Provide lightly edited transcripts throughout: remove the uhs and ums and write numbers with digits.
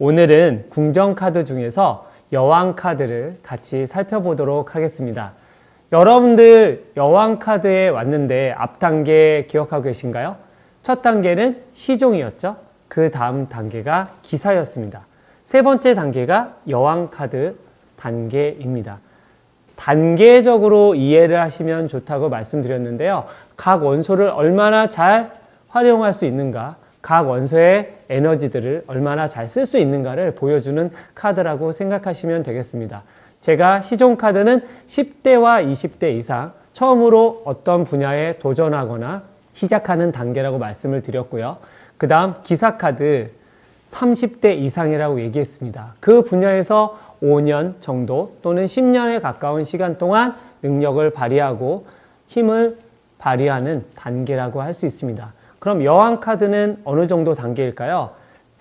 오늘은 궁정 카드 중에서 여왕 카드를 같이 살펴보도록 하겠습니다. 여러분들 여왕 카드에 왔는데 앞 단계 기억하고 계신가요? 첫 단계는 시종이었죠. 그 다음 단계가 기사였습니다. 세 번째 단계가 여왕 카드 단계입니다. 단계적으로 이해를 하시면 좋다고 말씀드렸는데요. 각 원소를 얼마나 잘 활용할 수 있는가, 각 원소의 에너지들을 얼마나 잘 쓸 수 있는가를 보여주는 카드라고 생각하시면 되겠습니다. 제가 시종 카드는 10대와 20대 이상 처음으로 어떤 분야에 도전하거나 시작하는 단계라고 말씀을 드렸고요. 그 다음 기사 카드 30대 이상이라고 얘기했습니다. 그 분야에서 5년 정도 또는 10년에 가까운 시간 동안 능력을 발휘하고 힘을 발휘하는 단계라고 할 수 있습니다. 그럼 여왕 카드는 어느 정도 단계일까요?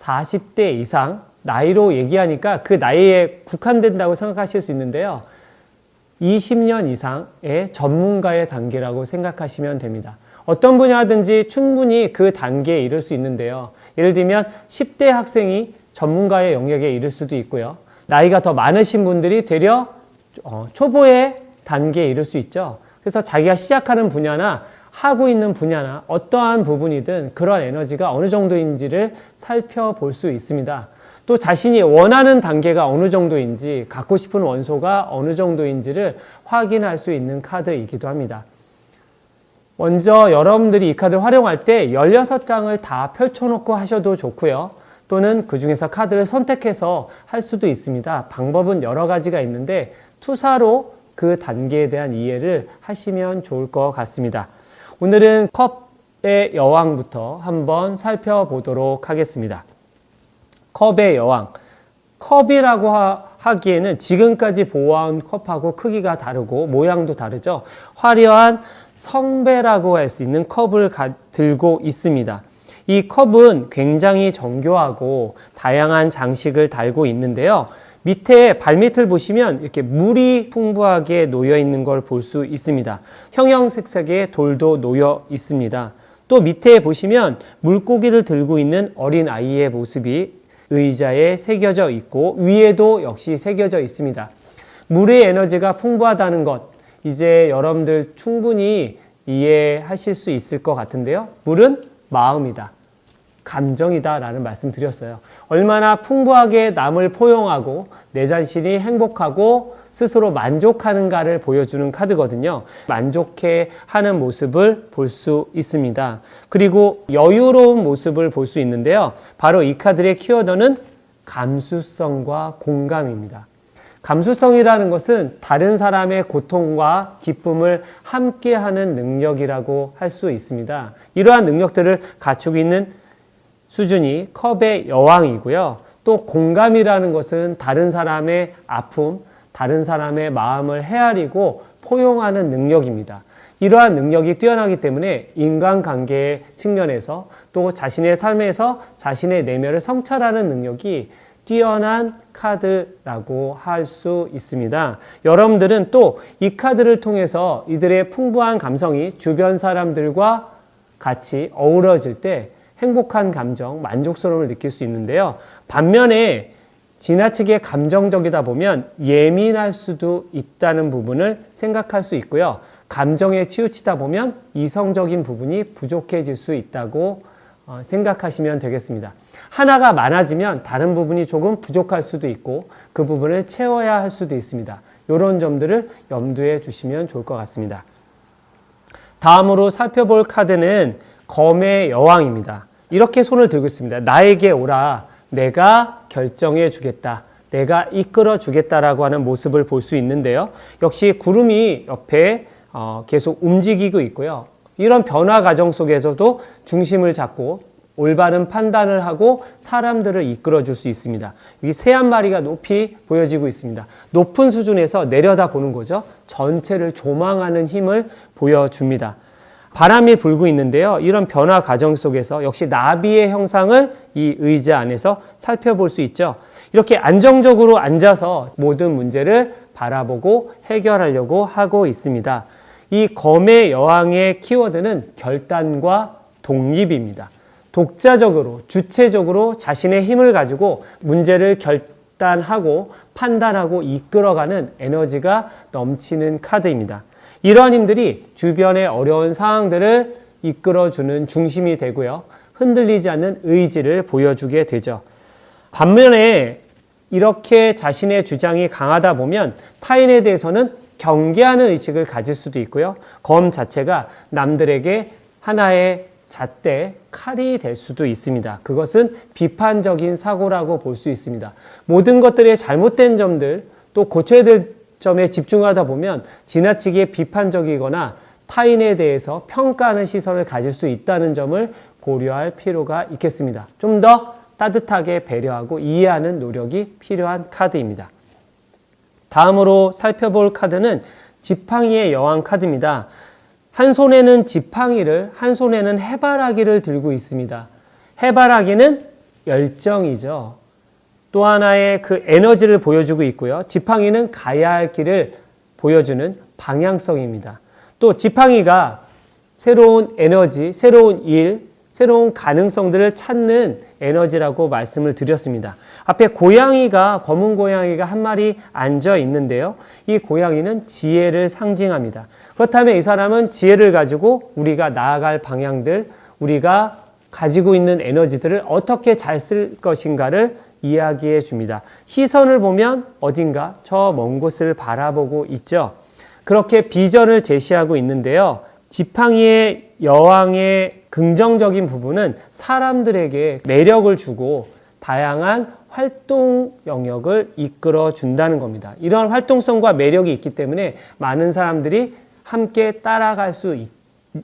40대 이상 나이로 얘기하니까 그 나이에 국한된다고 생각하실 수 있는데요. 20년 이상의 전문가의 단계라고 생각하시면 됩니다. 어떤 분야든지 충분히 그 단계에 이를 수 있는데요. 예를 들면 10대 학생이 전문가의 영역에 이를 수도 있고요. 나이가 더 많으신 분들이 되려 초보의 단계에 이를 수 있죠. 그래서 자기가 시작하는 분야나 하고 있는 분야나 어떠한 부분이든 그런 에너지가 어느 정도인지를 살펴볼 수 있습니다. 또 자신이 원하는 단계가 어느 정도인지, 갖고 싶은 원소가 어느 정도인지를 확인할 수 있는 카드이기도 합니다. 먼저 여러분들이 이 카드를 활용할 때 16장을 다 펼쳐놓고 하셔도 좋고요. 또는 그 중에서 카드를 선택해서 할 수도 있습니다. 방법은 여러 가지가 있는데 투사로 그 단계에 대한 이해를 하시면 좋을 것 같습니다. 오늘은 컵의 여왕부터 한번 살펴보도록 하겠습니다. 컵의 여왕. 컵이라고 하기에는 지금까지 보아온 컵하고 크기가 다르고 모양도 다르죠. 화려한 성배라고 할 수 있는 컵을 들고 있습니다. 이 컵은 굉장히 정교하고 다양한 장식을 달고 있는데요. 밑에 발밑을 보시면 이렇게 물이 풍부하게 놓여 있는 걸 볼 수 있습니다. 형형색색의 돌도 놓여 있습니다. 또 밑에 보시면 물고기를 들고 있는 어린 아이의 모습이 의자에 새겨져 있고 위에도 역시 새겨져 있습니다. 물의 에너지가 풍부하다는 것, 이제 여러분들 충분히 이해하실 수 있을 것 같은데요. 물은 마음이다, 감정이다 라는 말씀 드렸어요. 얼마나 풍부하게 남을 포용하고 내 자신이 행복하고 스스로 만족하는가를 보여주는 카드거든요. 만족해 하는 모습을 볼 수 있습니다. 그리고 여유로운 모습을 볼 수 있는데요. 바로 이 카드의 키워드는 감수성과 공감입니다. 감수성이라는 것은 다른 사람의 고통과 기쁨을 함께하는 능력이라고 할 수 있습니다. 이러한 능력들을 갖추고 있는 수준이 컵의 여왕이고요. 또 공감이라는 것은 다른 사람의 아픔, 다른 사람의 마음을 헤아리고 포용하는 능력입니다. 이러한 능력이 뛰어나기 때문에 인간관계의 측면에서 또 자신의 삶에서 자신의 내면을 성찰하는 능력이 뛰어난 카드라고 할 수 있습니다. 여러분들은 또 이 카드를 통해서 이들의 풍부한 감성이 주변 사람들과 같이 어우러질 때 행복한 감정, 만족스러움을 느낄 수 있는데요. 반면에 지나치게 감정적이다 보면 예민할 수도 있다는 부분을 생각할 수 있고요. 감정에 치우치다 보면 이성적인 부분이 부족해질 수 있다고 생각하시면 되겠습니다. 하나가 많아지면 다른 부분이 조금 부족할 수도 있고 그 부분을 채워야 할 수도 있습니다. 이런 점들을 염두에 주시면 좋을 것 같습니다. 다음으로 살펴볼 카드는 검의 여왕입니다. 이렇게 손을 들고 있습니다. 나에게 오라. 내가 결정해 주겠다. 내가 이끌어 주겠다라고 하는 모습을 볼 수 있는데요. 역시 구름이 옆에 계속 움직이고 있고요. 이런 변화 과정 속에서도 중심을 잡고 올바른 판단을 하고 사람들을 이끌어 줄 수 있습니다. 여기 새 한 마리가 높이 보여지고 있습니다. 높은 수준에서 내려다 보는 거죠. 전체를 조망하는 힘을 보여줍니다. 바람이 불고 있는데요. 이런 변화 과정 속에서 역시 나비의 형상을 이 의자 안에서 살펴볼 수 있죠. 이렇게 안정적으로 앉아서 모든 문제를 바라보고 해결하려고 하고 있습니다. 이 검의 여왕의 키워드는 결단과 독립입니다. 독자적으로, 주체적으로 자신의 힘을 가지고 문제를 결단하고 판단하고 이끌어가는 에너지가 넘치는 카드입니다. 이러한 힘들이 주변의 어려운 상황들을 이끌어주는 중심이 되고요. 흔들리지 않는 의지를 보여주게 되죠. 반면에 이렇게 자신의 주장이 강하다 보면 타인에 대해서는 경계하는 의식을 가질 수도 있고요. 검 자체가 남들에게 하나의 잣대, 칼이 될 수도 있습니다. 그것은 비판적인 사고라고 볼 수 있습니다. 모든 것들의 잘못된 점들, 또 고쳐야 될 점에 집중하다 보면 지나치게 비판적이거나 타인에 대해서 평가하는 시선을 가질 수 있다는 점을 고려할 필요가 있겠습니다. 좀 더 따뜻하게 배려하고 이해하는 노력이 필요한 카드입니다. 다음으로 살펴볼 카드는 지팡이의 여왕 카드입니다. 한 손에는 지팡이를, 한 손에는 해바라기를 들고 있습니다. 해바라기는 열정이죠. 또 하나의 그 에너지를 보여주고 있고요. 지팡이는 가야 할 길을 보여주는 방향성입니다. 또 지팡이가 새로운 에너지, 새로운 일, 새로운 가능성들을 찾는 에너지라고 말씀을 드렸습니다. 앞에 고양이가, 검은 고양이가 한 마리 앉아 있는데요. 이 고양이는 지혜를 상징합니다. 그렇다면 이 사람은 지혜를 가지고 우리가 나아갈 방향들, 우리가 가지고 있는 에너지들을 어떻게 잘 쓸 것인가를 이야기해 줍니다. 시선을 보면 어딘가 저 먼 곳을 바라보고 있죠. 그렇게 비전을 제시하고 있는데요. 지팡이의 여왕의 긍정적인 부분은 사람들에게 매력을 주고 다양한 활동 영역을 이끌어 준다는 겁니다. 이런 활동성과 매력이 있기 때문에 많은 사람들이 함께 따라갈 수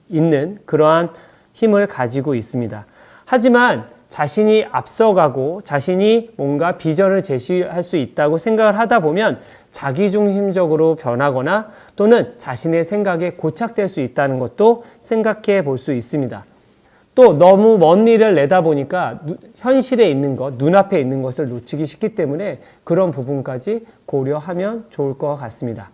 있는 그러한 힘을 가지고 있습니다. 하지만 자신이 앞서가고 자신이 뭔가 비전을 제시할 수 있다고 생각을 하다 보면 자기중심적으로 변하거나 또는 자신의 생각에 고착될 수 있다는 것도 생각해 볼 수 있습니다. 또 너무 먼 미래를 내다보니까 현실에 있는 것, 눈앞에 있는 것을 놓치기 쉽기 때문에 그런 부분까지 고려하면 좋을 것 같습니다.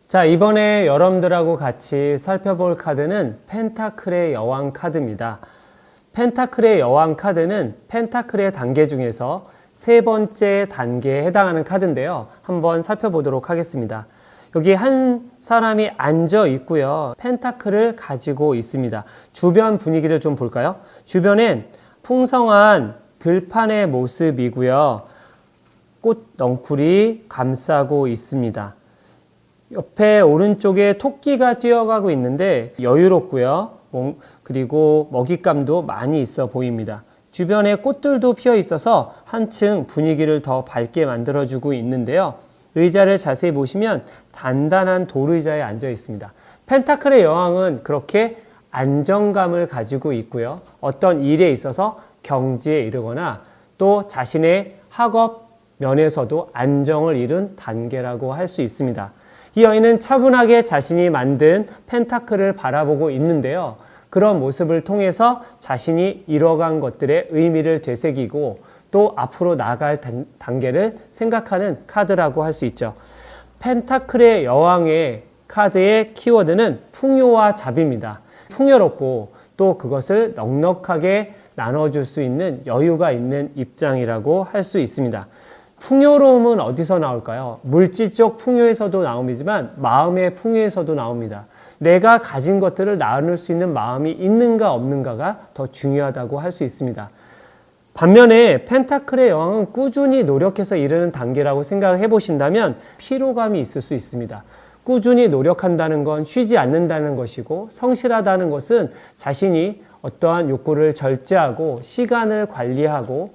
자, 이번에 여러분들하고 같이 살펴볼 카드는 펜타클의 여왕 카드입니다. 펜타클의 여왕 카드는 펜타클의 단계 중에서 세 번째 단계에 해당하는 카드인데요. 한번 살펴보도록 하겠습니다. 여기 한 사람이 앉아 있고요. 펜타클을 가지고 있습니다. 주변 분위기를 좀 볼까요? 주변엔 풍성한 들판의 모습이고요. 꽃 넝쿨이 감싸고 있습니다. 옆에 오른쪽에 토끼가 뛰어가고 있는데 여유롭고요. 그리고 먹잇감도 많이 있어 보입니다. 주변에 꽃들도 피어 있어서 한층 분위기를 더 밝게 만들어주고 있는데요. 의자를 자세히 보시면 단단한 돌의자에 앉아 있습니다. 펜타클의 여왕은 그렇게 안정감을 가지고 있고요. 어떤 일에 있어서 경지에 이르거나 또 자신의 학업 면에서도 안정을 이룬 단계라고 할 수 있습니다. 이 여인은 차분하게 자신이 만든 펜타클을 바라보고 있는데요. 그런 모습을 통해서 자신이 이뤄간 것들의 의미를 되새기고 또 앞으로 나아갈 단계를 생각하는 카드라고 할 수 있죠. 펜타클의 여왕의 카드의 키워드는 풍요와 자비입니다. 풍요롭고 또 그것을 넉넉하게 나눠줄 수 있는 여유가 있는 입장이라고 할 수 있습니다. 풍요로움은 어디서 나올까요? 물질적 풍요에서도 나오지만 마음의 풍요에서도 나옵니다. 내가 가진 것들을 나눌 수 있는 마음이 있는가 없는가가 더 중요하다고 할 수 있습니다. 반면에 펜타클의 여왕은 꾸준히 노력해서 이르는 단계라고 생각을 해보신다면 피로감이 있을 수 있습니다. 꾸준히 노력한다는 건 쉬지 않는다는 것이고 성실하다는 것은 자신이 어떠한 욕구를 절제하고 시간을 관리하고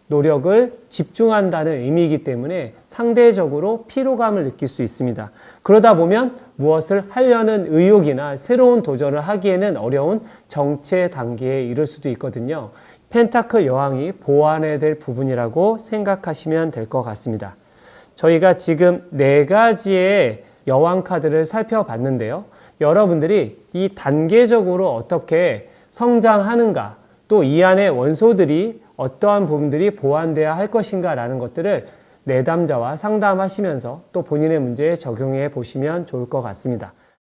노력을 집중한다는 의미이기 때문에 상대적으로 피로감을 느낄 수 있습니다. 그러다 보면 무엇을 하려는 의욕이나 새로운 도전을 하기에는 어려운 정체 단계에 이를 수도 있거든요. 펜타클 여왕이 보완해야 될 부분이라고 생각하시면 될 것 같습니다. 저희가 지금 4가지의 여왕 카드를 살펴봤는데요. 여러분들이 이 단계적으로 어떻게 성장하는가, 또 이 안에 원소들이 어떠한 부분들이 보완돼야 할 것인가 라는 것들을 내담자와 상담하시면서 또 본인의 문제에 적용해 보시면 좋을 것 같습니다.